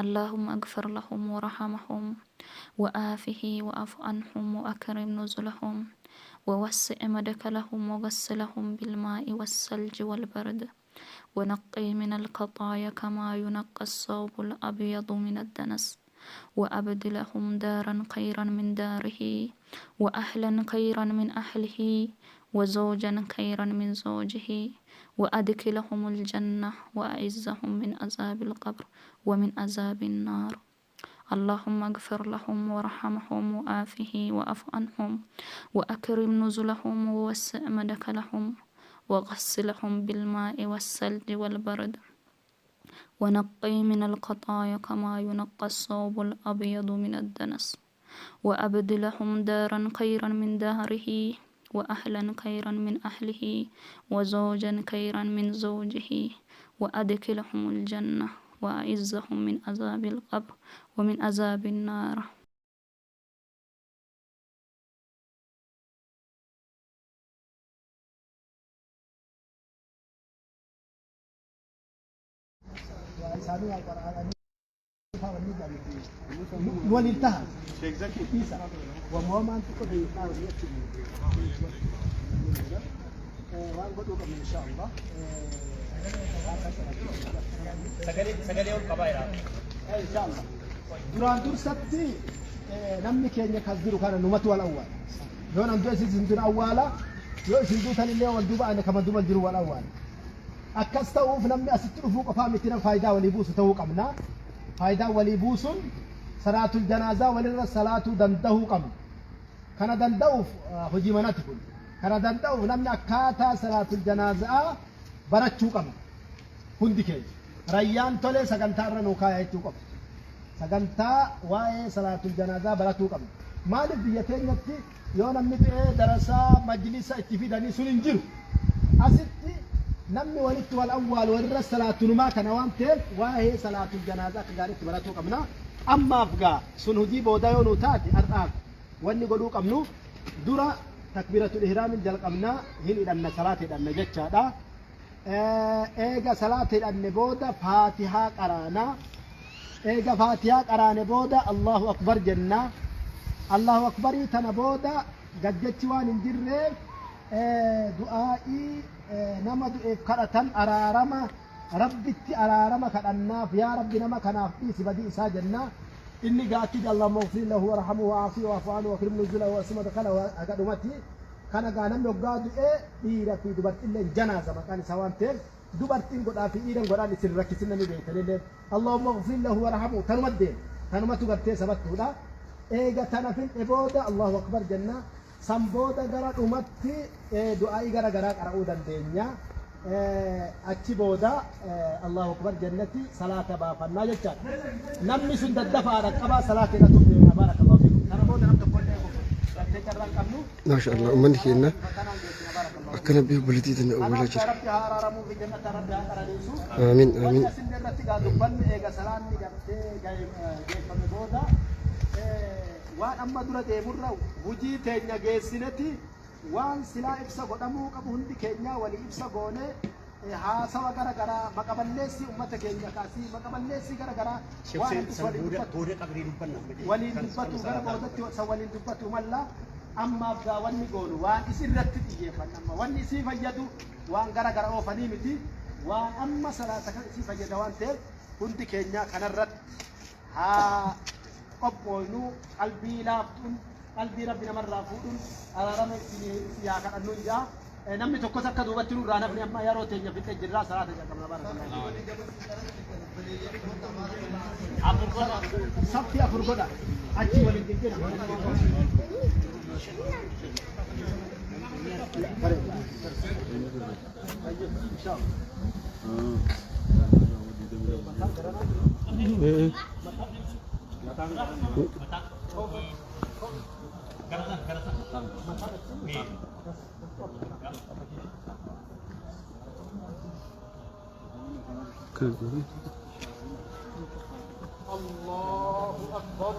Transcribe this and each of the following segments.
اللهم اغفر لهم وارحمهم وآفه وأعف عنهم وأكرم نزلهم ووسع مدخلهم وغسلهم بالماء والثلج والبرد ونقي من الخطايا كما ينقى الثوب الأبيض من الدنس وأبدلهم دارا خيرا من داره وأهلا خيرا من أهله وزوجا خيرا من زوجه وأدخلهم الجنة وأعزهم من عذاب القبر ومن عذاب النار اللهم اغفر لهم وارحمهم وآفه وأعف عنهم وأكرم نزلهم ووسع مدخلهم وغسلهم بالماء والثلج والبرد ونقي من الخطايا كما ينقى الثوب الأبيض من الدنس وأبدلهم دارا خيرا من داره وأهلا خيرا من أهله وزوجا خيرا من زوجه وأدخلهم الجنة وأعزهم من عذاب القبر ومن عذاب النار. والانتهى وما أنت قد إن شاء الله سجلي والقبائل إن شاء الله duraan dursatti namni keenya kas jiru kana numatu wal awwaala yoo namni isin dura awwaala yoo isin duutan illee wal duuba ana kama duuba jiru wal awwaala akkas ta'uuf namni asitti dhufuu qofaa miti na faayidaa walii buusu ta'uu qabna faayidaa walii buusun salaatul janaazaa walirra salaatuu danda'uu qabna kana danda'uuf hojii manatti kun kana danda'uuf namni akkaataa salaatul janaazaa barachuu qabna hundi keenya rayyaan tolee sagantaarra nuu kaayaa jechuu qabna sagantaa waa'ee salaatul janaazaa baratuu qabna maaliif biyya keenyatti yoo namni ta'ee darasaa majlisa itti fidanii sun hin jiru asitti namni walitti wal awwaalu walirra salaatunumaa kana waan ta'eef waa'ee salaatul janaazaa akka gaariitti baratuu qabna ammaaf gaa sun hojii booda yoo nuu taate har'aaf wanni godhuu qabnu dura takbiratul ihraamin jalqabnaa hin hidhanna salaata hidhanna jechaadha eega salaata hidhanne booda faatihaa qaraanaa eega faatihaa qaraane booda Allahu akbar jenna Allahu akbarii tana booda gajjachi waan hin jirreef du'aa'ii nama du'eef kadhatan araarama rabbitti araarama kadhannaaf yaa rabbi nama kanaaf dhiisi badii isaa jenna inni gaachii Allahumma ighfir lahu warhamhu wa'afihi wa'fu anhu wakrim nuzulahu wasma dakhala agadumati kana gaa namni hoggaa du'ee dhiira fi dubartiillee janaaza maqaan isaa waan ta'eef dubartiin godhaa fi dhiiran godhaan isin rakkisin namni beekanillee Allahumma ighfir lahu warhamhu tanumaddeen tanumatu gartee sabattuudha eega tana fin'e booda Allahu akbar jenna san booda gara dhumatti du'aa'ii gara garaa qara'uu dandeenya achi booda Allahu akbar jennati salaata baafannaa jechaadha namni sun daddafaadha qabaa salaata irratti deema barakallahu fiikum kana booda nam tokko illee gartee carraan qabnu maasha Allah ummanni keenya akkana biif bultii tan awwala jira rabbi haa araaramu fi jannata rabbi haa qaraniisu amiin amiin asin irratti gaa dubbanni eega salaanni gartee geeffame booda waan amma dura deemurra hujii teenya geessineti waan silaa ibsa godhamuu qabu hundi keenya walii ibsa goone haasawa gara garaa maqaballeessi ummata keenya kaasii maqaballeessi gara garaa waan waliin dubbatu gara boodatti waliin dubbatu malla ammaaf gaa wanni goonu waan isirratti xiyyeeffanna amma wanni isii fayyadu waan gara gara oofanii miti waan amma salaata kan isii fayyada waan ta'eef hundi keenya kanarratti haa qophoonu qalbii laaftuun qalbii rabbi namarraa fuudhuun araarama yaa kadhannuun jaa namni tokkos akka duubatti nurraa nafni amma yeroo teenya fixee jirraa salaata jalqabna barakallahu sabti afur godha achi waliin jijjiira Allahu Akbar.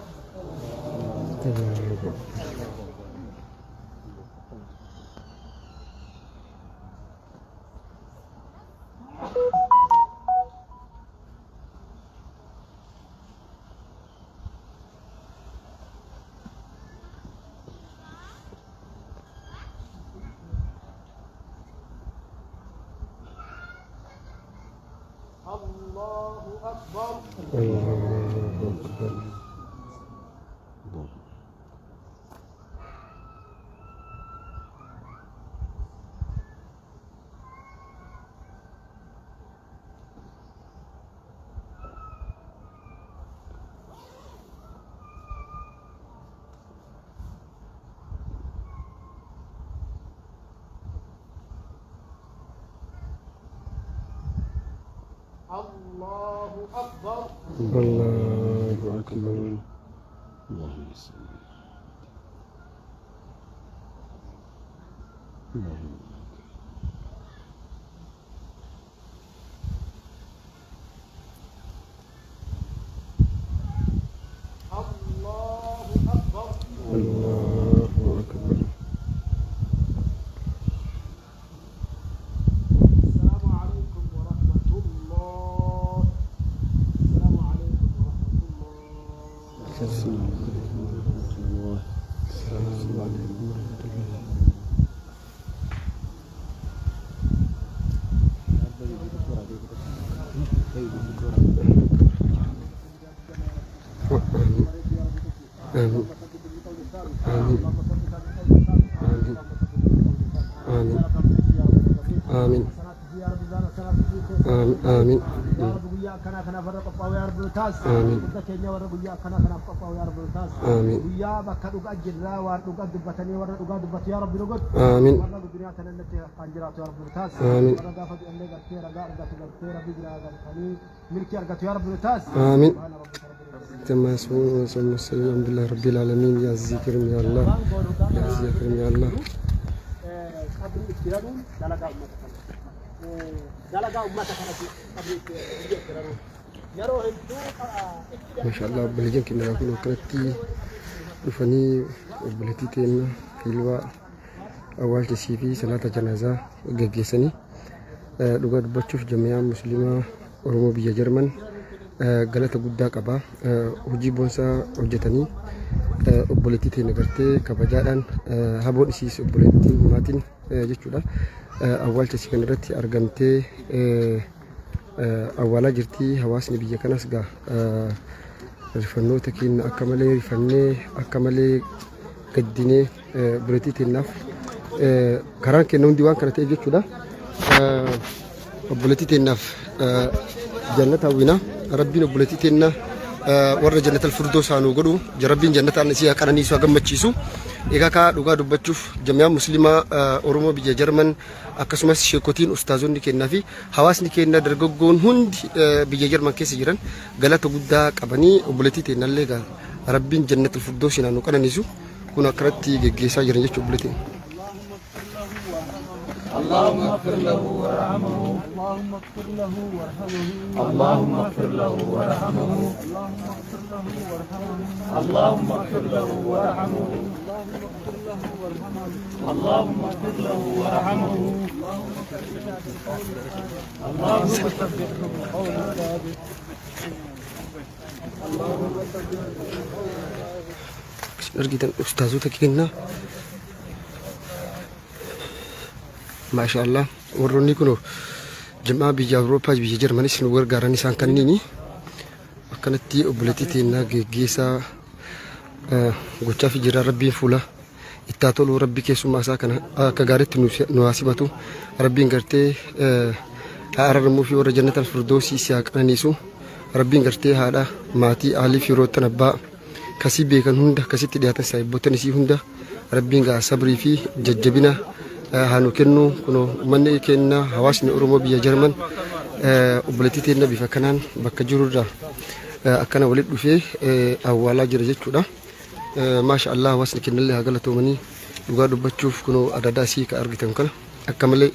الله أكبر. الله أكبر. اللهم صل. الله أكبر. الله أكبر. السلام عليكم ورحمة الله. السلام عليكم ورحمة الله. السلام عليكم ورحمة الله. آمين آمين آمين آمين آمين آمين يا رب وياك كنا فرق قفاو يا رب التاس. آمين. كنا يا رب وياك كنا قفاو يا رب التاس. آمين. ويا بك دوغا جرا ودوغا دبتني ورا دوغا دبت يا رب نقول. آمين. ورا الدنيا تنلت قنجرات يا رب التاس. آمين. ورا غافت انك غير غير غير ربي جرا غني ملك يرغت يا رب التاس. آمين. تم اسمه وسلم السلام بالله رب العالمين. يا عزيز كريم يا الله، يا عزيز كريم يا الله. قبل الكرام دلقا امتك. دلقا امتك قبل الكرام. يرو هندو ما شاء الله بلجن كنا نقول وكرتي رفني وبلتي تينا حلوة أول تسيفي صلاة جنازة جيسني لقد بتشوف جميع مسلمة ورمو بيا جرمن غلطة قدا كبا وجي بونسا وجتني وبلتي تينا قرتي كبجاران هبون سيس وبلتي ماتين جتشودا أول تسيفي نرتي أرجمتي أولا جرتي هواسني بيجي كناس جا رفنو تكين أكمله رفني أكمله قدني بريتي تناف كران كنون ديوان كانت يجي كذا بريتي تناف جنة وينا ربنا بريتي تنا ورا جنة الفردوس عنو قدو جربين جنة النسيا كان نيسوا جم تشيسو إذا كا بتشوف جميع مسلمة أورومو بيجي جرمن akkasumas sheekotiin ustaazonni kennaa fi hawaasni keenya dargaggoon hundi biyya Jarman keessa jiran galata guddaa qabanii obboleettii teennallee rabbiin jannatul firdoos naannoo qananiisu kun akkaratti geggeessaa jiran jechuudha obboleettiin. اللهم اغفر له وارحمه. اللهم اغفر له وارحمه. اللهم اغفر له وارحمه. اللهم اغفر له وارحمه. اللهم اغفر له وارحمه. اللهم ثبته بالقول الثابت. argitan ustaazota keenya maashaallah warroonni kun jamaa biyya Awurooppaa biyya Jarmanis nu gargaaran isaan kanneen akkanatti obboleettii teennaa geggeessaa gochaa fi jira rabbiin fuula ittaa tolu rabbi keessummaa isaa kana akka gaariitti nu haasibatu rabbiin gartee araramuu fi warra jannatal firdoosii si haqananiisu rabbiin gartee haadha maatii aalii fi roottan abbaa kasii beekan hunda kasitti dhiyaatan saayibboottan isii hunda rabbiin gaa sabrii fi jajjabina haanu kennu kuno manni kenna hawaasni Oromoo biyya Jarman obboleettii teennaa bifa kanaan bakka jirurraa akkana walitti dhufee awwaalaa jira jechuudha. maashaallah hawaasni kennallee haa galatoomanii dhugaa dubbachuuf kuno adaadaa isii ka argitan kana akka malee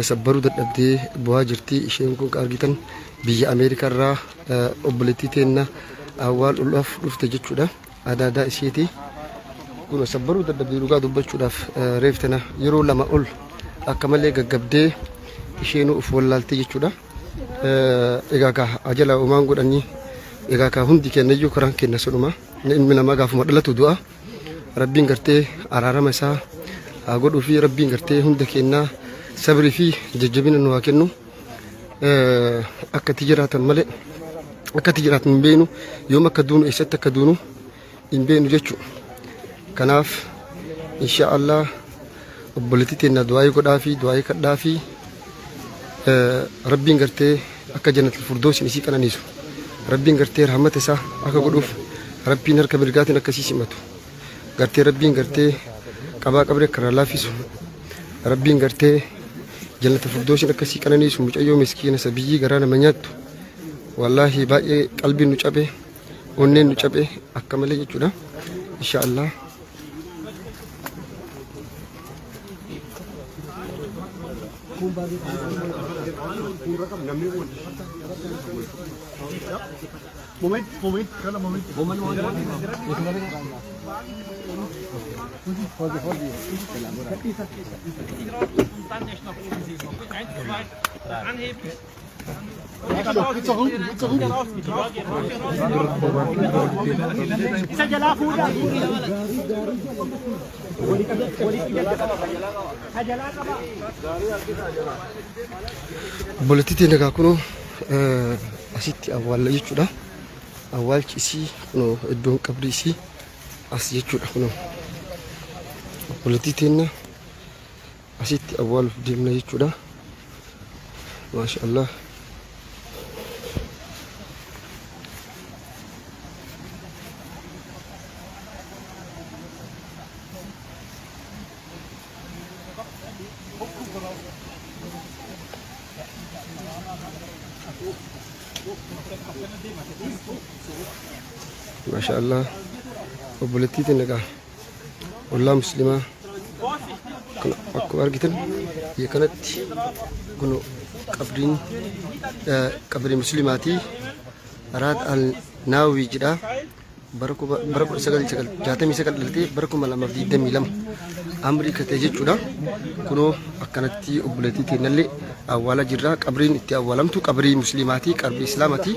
sabbaruu dadhabdee bu'aa jirti isheen kun ka argitan biyya Ameerikaa irraa obboleettii teennaa awwaal ulaaf dhufte jechuudha. adaadaa isiiti kuno sabbaruu dadhabdee dhugaa dubbachuudhaaf reeftana yeroo lama ol akka malee gaggabdee isheenuu uf wallaaltee jechuudha. egaa ka ajala uumaan godhanii egaa ka hundi kennayyuu karaan kenna sodhuma ilmi namaa gaafuma dhalatu du'a rabbiin gartee araarama isaa haa godhuu fi rabbiin gartee hunda kennaa sabrii fi jajjabina nu haa kennu. akka tijiraatan malee akka tijiraatan hin beenu yoom akka duunu eessatti akka duunu hin beenu jechuudha. Kanaaf insha Allah obboleettii teenya du'aa godhaa fi du'aa kadhaa fi rabbiin gartee akka jannatul firdoosin isii qananiisu rabbiin gartee rahmata isaa akka godhuuf rabbiin harka mirgaatiin akkasii simatu gartee rabbiin gartee qabaa qabree akka laafisu rabbiin gartee jannatul firdoosin akkasii qananiisu mucayyoo miskiina sabiyyii garaa nama nyaattu wallaahi baay'ee qalbiin nu cabe onneen nu cabe akka malee jechuudha insha Allah. Obboleettii teenya egaa kunoo asitti awwaalla jechuudha. Awwaalchi isii kunoo iddoon qabrii isii as jechuudha kunoo. Obboleettii teenya asitti awwaaluuf deemna jechuudha. Maasha Allah. ما شاء الله وبلتيت النجاح والله مسلمة أكو أرجتن هي كانت كنوا قبرين مسلماتي أراد الناوي جدا بركو سجل جاتمي سجل لتي بركو ملا مبدي دمي لم أمريكا تجي جدا كنوا أكنتي وبلتيت نللي أولا جرا قبرين إتي أولام تو قبري مسلماتي قبري إسلاماتي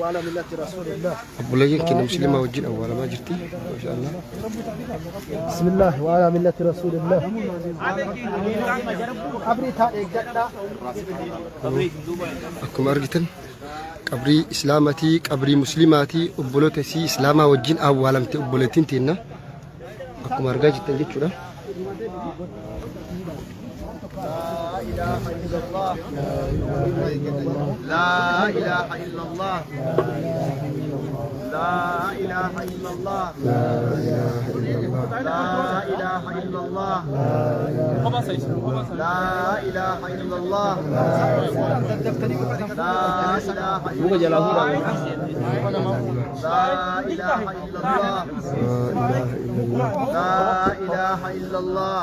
أبولاي كنا مسلمة وجين أولا ما جرتي ما شاء الله. بسم الله وعلى ملة رسول الله. قبري تا إجدا. أكو أرجتن قبري إسلاماتي قبري مسلماتي أبولوت سي إسلاما وجين أولام تي أبولتين تينا أكو أرجع جتن جتشورا. لا إله إلا الله لا إله إلا الله لا إله إلا الله لا إله إلا الله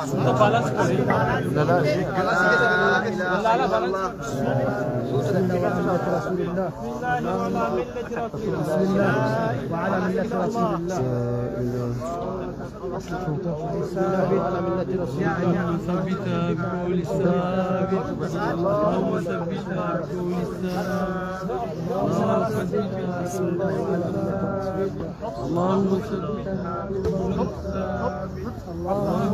وعلى ملة رسول الله وعلى ملة رسول الله ثبتها بقول الثابت اللهم ثبتها بقول الثابت اللهم ثبتها بقول الثابت اللهم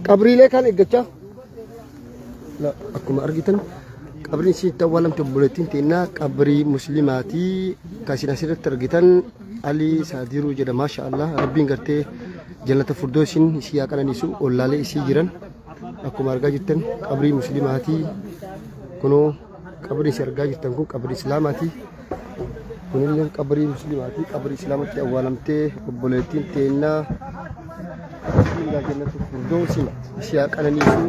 qabriilee kan eeggachaa akkuma argitan qabriin isitti awwaalamte obboleettiin teennaa qabrii muslimaatii kan asirratti argitan Alii Saadiruu jedhama. Maasha Allah rabbiin gartee jannata firdoosin isii haa qananiisu ollaalee isii jiran akkuma argaa jirtan qabrii muslimaatii kunoo qabrii isii argaa jirtan kun qabrii islaamaatii kunillee qabrii muslimaatii qabrii islaamatti awwaalamtee obboleettiin teennaa جنة الفردوس أشياء أنا نيسو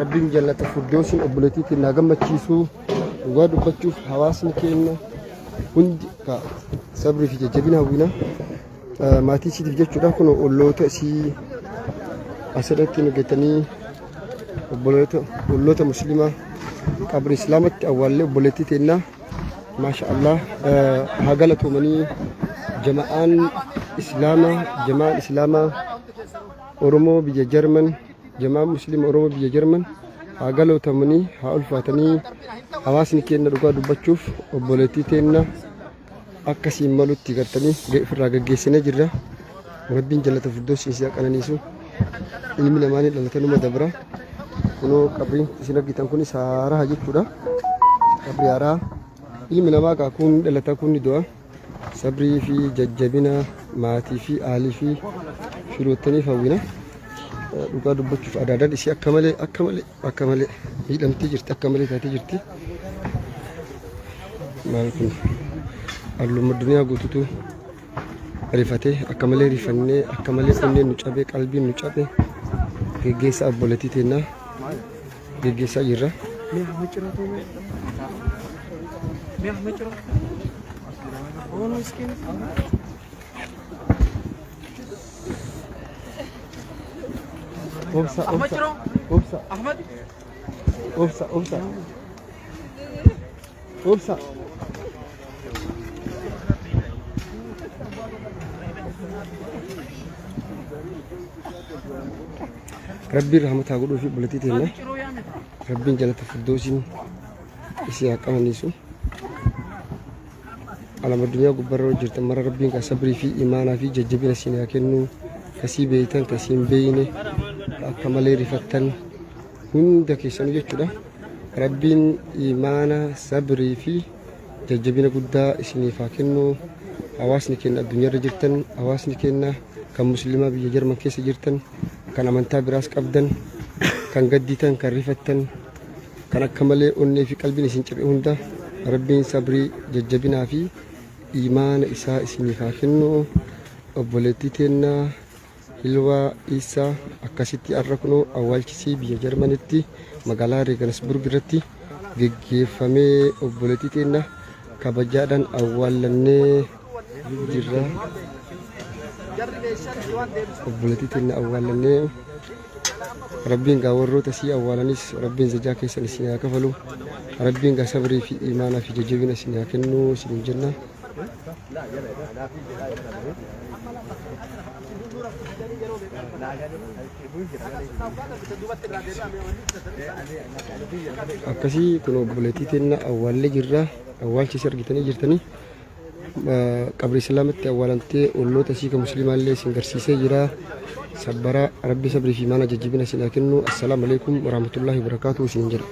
ربي جنة الفردوس أبلتي كنا جمتشيسو وقعد بتشوف حواسنا كنا وند كصبر في جبنا وينا ما تيجي تيجي تشوفنا كنا أولو تأسي أسرت نجتني أولو مسلمة قبر إسلامت أول أبلتي كنا ما شاء الله هاجلت مني جماعان إسلاما Oromoo biyya Jarman jamaa musliima Oromoo biyya Jarman haa galootamanii haa ulfaatanii hawaasni keenya dhugaa dubbachuuf obboleettii teenya akkasiin malutti gartanii firraa gaggeessinee jirra. Rabbiin jannata firdawsii isaa qananiisu. Ilmi namaa ni dhalata numa dabra. Kunoo qabriin isin argitan kun haaraa jechuudha. Qabri haaraa ilmi namaa kun dhalata kun ni du'a. Sabrii fi jajjabina maatii fi aalii fi firoottaniif hawwina. Dhugaa dubbachuuf adaadaan isii akka malee hidhamtee jirti, akka malee taatee jirti. Maal kun halluu addunyaa guutuutu rifatee akka malee rifannee akka malee onneen nu cabee qalbiin nu cabee geggeessaa obboleettii teennaa geggeessaa jirra. Obsa. Rabbiin rahmataa godhuu fi obboleettii teennaa Rabbiin jannata firdawsiin isii haa qananiisu. Alama addunyaa gubbarra jirtan mara Rabbiin kan sabrii fi imaanaa fi jajjabina isin haa kennu. Kasii beeytan kasii hin beeyne akka malee rifattan hunda keessanuu jechuudha. Rabbiin imaana sabrii fi jajjabina guddaa isiniif haa kennu. Hawaasni keenya addunyaarra jirtan, hawaasni keenya kan musliimaa biyya Jarman keessa jirtan, kan amantaa biraas qabdan, kan gadditan, kan rifattan, kan akka malee onnee fi qalbiin isin cabe hunda Rabbiin sabrii jajjabinaa fi imaana isaa isiniif haa kennu. Obboleettii teennaa Hilwaa Isaa akkasitti har'a kunoo awwaalchisii biyya Jarmanitti magaalaa Regensburg irratti geggeeffamee obboleettii teennaa kabajaadhaan awwaallannee jirra. Obboleettii teennaa awwaallannee Rabbiin gaa warroota sii awwaalanis Rabbiin zajaa keessan isin haa kafalu. Rabbiin gaa sabrii fi imaanaa fi jajjabina isin haa kennu isin jenna. Akkasii kun obboleettii teennaa awwaallee jirra. Awwaalchisi argitanii jirtanii qabri islaamatti awwaalamtee olloota sii kan musliimaallee isin garsiisee jira. Sabbaraa Rabbi sabrii fi imaana jajjabina isin haa kennu. Assalaamu alaikum warahmatullaahi wabarakaatuh isin jedha.